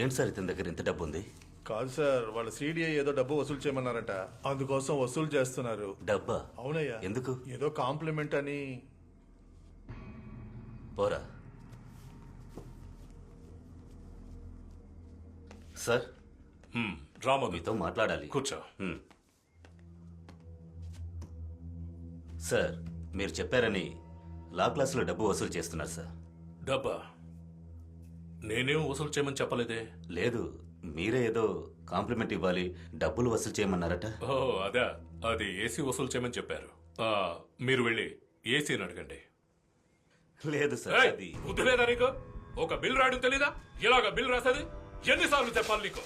ఏంటి సార్ ఇతని దగ్గర ఇంత డబ్బు ఉంది? కాదు సార్, వాళ్ళ సిడిఐ ఏదో డబ్బు వసూలు చేయమన్నారట, అందుకోసం వసూలు చేస్తున్నారు. డబ్బా? అవునయ్యా. ఎందుకు? ఏదో కాంప్లిమెంట్ అని. పోరా సార్, రామా మీతో మాట్లాడాలి. కూర్చో. సార్, మీరు చెప్పారని లా క్లాసులో డబ్బు వసూలు చేస్తున్నారు సార్. డబ్బా? నేనేం వసూలు చేయమని చెప్పలేదే. లేదు, మీరే ఏదో కాంప్లిమెంట్ ఇవ్వాలి, డబ్బులు వసూలు చేయమన్నారట. ఓ అదా, అది ఏసీ వసూలు చేయమని చెప్పారు. మీరు వెళ్ళి ఏసీని అడగండి. లేదు సార్, ఏయ్, అది బుద్ధి లేదా నీకు? ఒక బిల్ రాయడం తెలీదా? ఇలాగ బిల్ రాసేది ఎన్నిసార్లు చెప్పాలి నీకు?